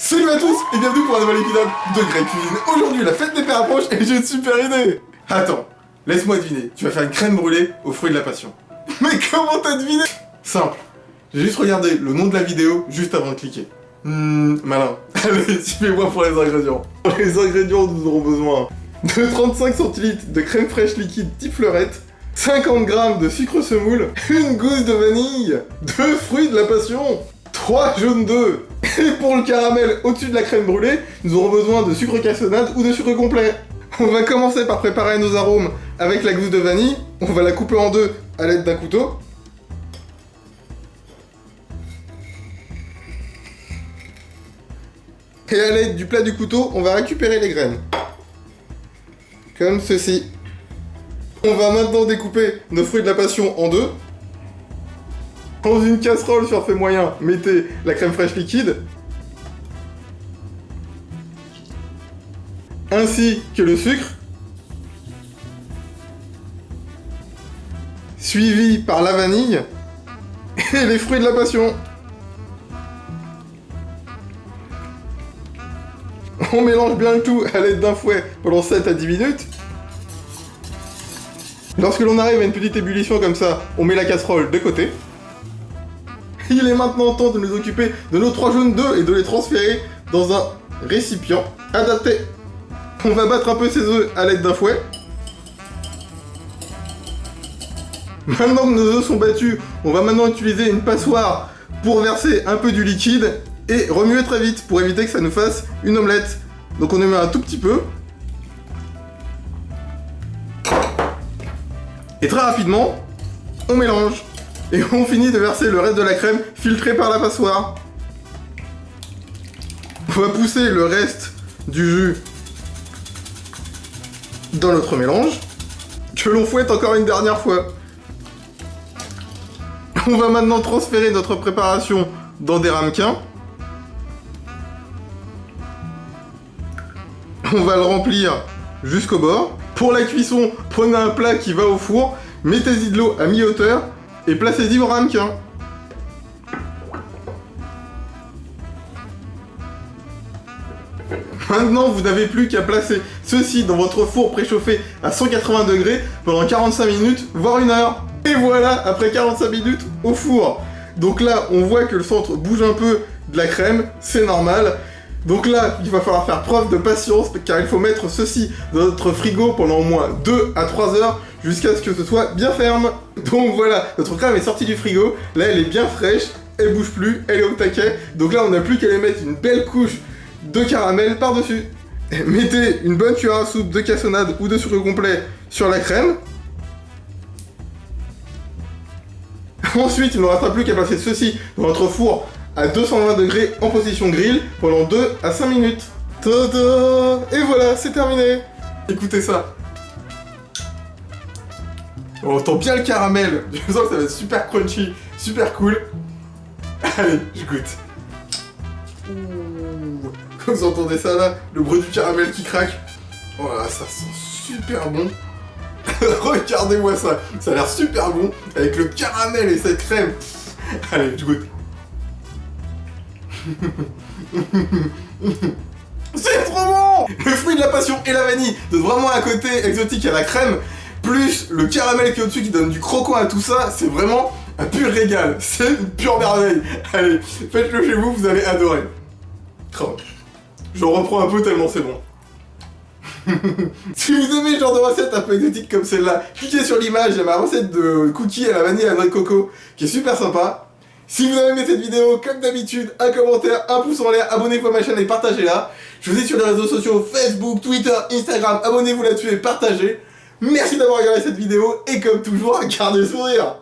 Salut à tous et bienvenue pour un nouvel épisode de Greg Cuisine. Aujourd'hui la fête des pères approche et j'ai une super idée. Attends, laisse-moi deviner, tu vas faire une crème brûlée aux fruits de la passion. Mais comment t'as deviné? Simple, j'ai juste regardé le nom de la vidéo juste avant de cliquer. Malin. Allez, suivez-moi pour les ingrédients. Pour les ingrédients, nous aurons besoin de 35 centilitres de crème fraîche liquide type fleurette, 50 g de sucre semoule, une gousse de vanille, 2 fruits de la passion, 3 jaunes d'œufs. Et pour le caramel au-dessus de la crème brûlée, nous aurons besoin de sucre cassonade ou de sucre complet. On va commencer par préparer nos arômes avec la gousse de vanille. On va la couper en deux à l'aide d'un couteau. Et à l'aide du plat du couteau, on va récupérer les graines. Comme ceci. On va maintenant découper nos fruits de la passion en deux. Dans une casserole sur feu moyen, mettez la crème fraîche liquide. Ainsi que le sucre. Suivi par la vanille. Et les fruits de la passion. On mélange bien le tout à l'aide d'un fouet pendant 7 à 10 minutes. Lorsque l'on arrive à une petite ébullition comme ça, on met la casserole de côté. Il est maintenant temps de nous occuper de nos 3 jaunes d'œufs et de les transférer dans un récipient adapté. On va battre un peu ces œufs à l'aide d'un fouet. Maintenant que nos œufs sont battus, on va maintenant utiliser une passoire pour verser un peu du liquide et remuer très vite pour éviter que ça nous fasse une omelette. Donc on en met un tout petit peu. Et très rapidement, on mélange. Et on finit de verser le reste de la crème filtrée par la passoire. On va pousser le reste du jus dans notre mélange, que l'on fouette encore une dernière fois. On va maintenant transférer notre préparation dans des ramequins. On va le remplir jusqu'au bord. Pour la cuisson, prenez un plat qui va au four, mettez-y de l'eau à mi-hauteur et placez-y vos ramequins. Maintenant, vous n'avez plus qu'à placer ceci dans votre four préchauffé à 180 degrés pendant 45 minutes, voire 1 heure. Et voilà, après 45 minutes au four. Donc là, on voit que le centre bouge un peu de la crème, c'est normal. Donc là, il va falloir faire preuve de patience car il faut mettre ceci dans notre frigo pendant au moins 2 à 3 heures jusqu'à ce que ce soit bien ferme. Donc voilà, notre crème est sortie du frigo, là elle est bien fraîche, elle bouge plus, elle est au taquet. Donc là on n'a plus qu'à aller mettre une belle couche de caramel par-dessus. Mettez une bonne cuillère à soupe de cassonade ou de sucre complet sur la crème. Ensuite, il ne restera plus qu'à placer ceci dans notre four à 220 degrés en position grill pendant 2 à 5 minutes. Tada! Et voilà, c'est terminé. Écoutez ça. On entend bien le caramel. Je sens que ça va être super crunchy, super cool. Allez, je goûte. Ouh. Vous entendez ça là? Le bruit du caramel qui craque. Oh là, ça sent super bon. Regardez-moi ça. Ça a l'air super bon avec le caramel et cette crème. Allez, je goûte. C'est trop bon! Le fruit de la passion et la vanille donne vraiment un côté exotique à la crème, plus le caramel qui est au-dessus qui donne du croquant à tout ça, c'est vraiment un pur régal, c'est une pure merveille. Allez, faites-le chez vous, vous allez adorer. Oh, j'en reprends un peu tellement c'est bon. Si vous aimez ce genre de recette un peu exotique comme celle-là, cliquez sur l'image, il y a ma recette de cookies à la vanille et à la noix de coco qui est super sympa. Si vous avez aimé cette vidéo, comme d'habitude, un commentaire, un pouce en l'air, abonnez-vous à ma chaîne et partagez-la. Je vous ai sur les réseaux sociaux, Facebook, Twitter, Instagram, abonnez-vous là-dessus et partagez. Merci d'avoir regardé cette vidéo et comme toujours, gardez le sourire.